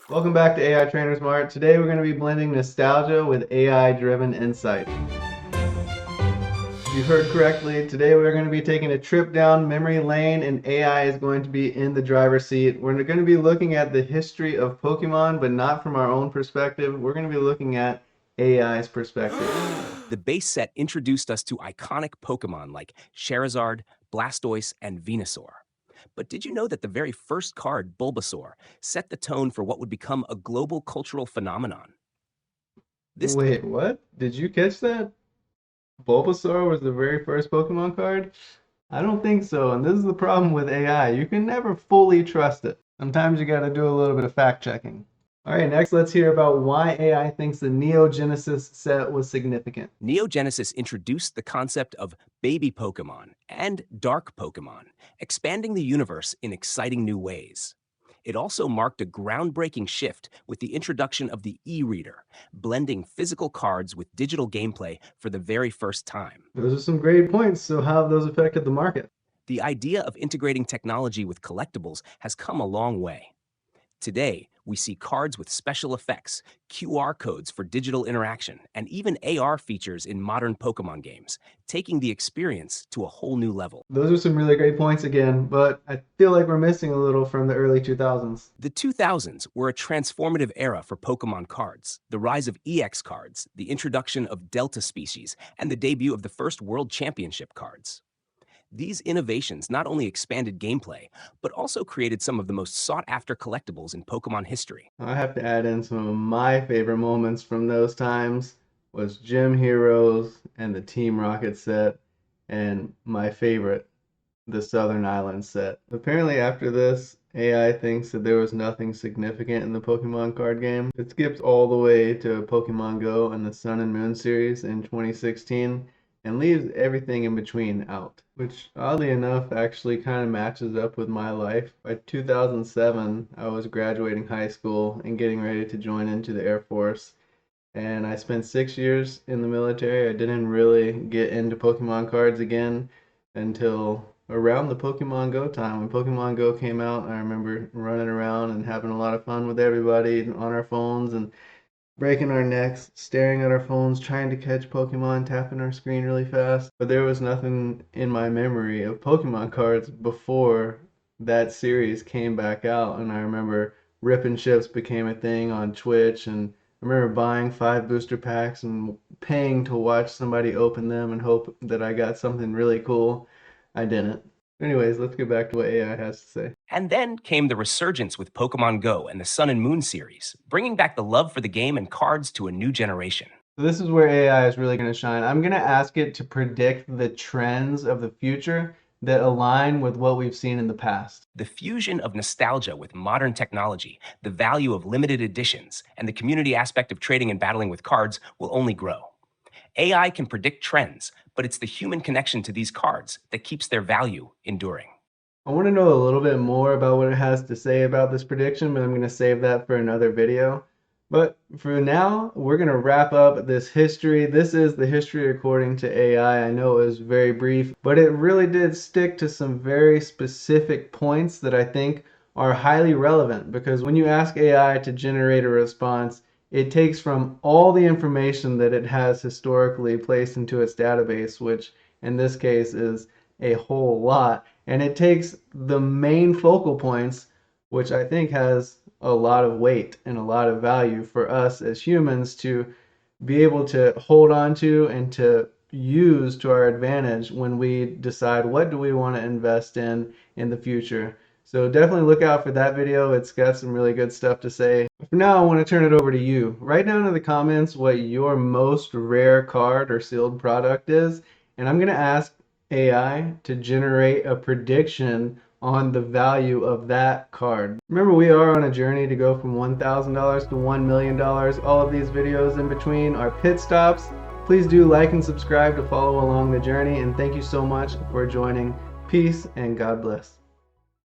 Welcome back to AI Trainers Mart. Today we're going to be blending nostalgia with AI-driven insight. You heard correctly. Today we're going to be taking a trip down memory lane and AI is going to be in the driver's seat. We're going to be looking at the history of Pokemon, but not from our own perspective. We're going to be looking at AI's perspective. The base set introduced us to iconic Pokemon like Charizard, Blastoise, and Venusaur. But did you know that the very first card, Bulbasaur, set the tone for what would become a global cultural phenomenon? This Wait, what? Did you catch that? Bulbasaur was the very first Pokemon card? I don't think so, and this is the problem with AI. You can never fully trust it. Sometimes you gotta do a little bit of fact checking. Alright, next let's hear about why AI thinks the Neo Genesis set was significant. Neo Genesis introduced the concept of baby Pokemon and dark Pokemon, expanding the universe in exciting new ways. It also marked a groundbreaking shift with the introduction of the e-reader, blending physical cards with digital gameplay for the very first time. Those are some great points, so how have those affected the market? The idea of integrating technology with collectibles has come a long way. Today, we see cards with special effects, QR codes for digital interaction, and even AR features in modern Pokemon games, taking the experience to a whole new level. Those are some really great points again, but I feel like we're missing a little from the early 2000s. The 2000s were a transformative era for Pokemon cards. The rise of EX cards, the introduction of Delta species, and the debut of the first World Championship cards. These innovations not only expanded gameplay, but also created some of the most sought-after collectibles in Pokemon history. I have to add in some of my favorite moments from those times was Gym Heroes and the Team Rocket set, and my favorite, the Southern Islands set. Apparently after this, AI thinks that there was nothing significant in the Pokemon card game. It skipped all the way to Pokemon Go and the Sun and Moon series in 2016 and leaves everything in between out, which oddly enough actually kind of matches up with my life. By 2007, I was graduating high school and getting ready to join into the Air Force, and I spent 6 years in the military. I didn't really get into Pokemon cards again until around the Pokemon Go time. When Pokemon Go came out, I remember running around and having a lot of fun with everybody on our phones and breaking our necks, staring at our phones, trying to catch Pokemon, tapping our screen really fast. But there was nothing in my memory of Pokemon cards before that series came back out. And I remember ripping ships became a thing on Twitch, and I remember buying 5 booster packs and paying to watch somebody open them and hope that I got something really cool. I didn't. Anyways, let's get back to what AI has to say. And then came the resurgence with Pokemon Go and the Sun and Moon series, bringing back the love for the game and cards to a new generation. So this is where AI is really going to shine. I'm going to ask it to predict the trends of the future that align with what we've seen in the past. The fusion of nostalgia with modern technology, the value of limited editions, and the community aspect of trading and battling with cards will only grow. AI can predict trends, but it's the human connection to these cards that keeps their value enduring. I want to know a little bit more about what it has to say about this prediction, but I'm going to save that for another video. But for now, we're going to wrap up this history. This is the history according to AI. I know it was very brief, but it really did stick to some very specific points that I think are highly relevant, because when you ask AI to generate a response, it takes from all the information that it has historically placed into its database, which in this case is a whole lot, and it takes the main focal points, which I think has a lot of weight and a lot of value for us as humans to be able to hold on to and to use to our advantage when we decide what do we want to invest in the future. So definitely look out for that video. It's got some really good stuff to say. For now, I want to turn it over to you. Write down in the comments what your most rare card or sealed product is, and I'm going to ask AI to generate a prediction on the value of that card. Remember, we are on a journey to go from $1,000 to $1 million. All of these videos in between are pit stops. Please do like and subscribe to follow along the journey, and thank you so much for joining. Peace and God bless.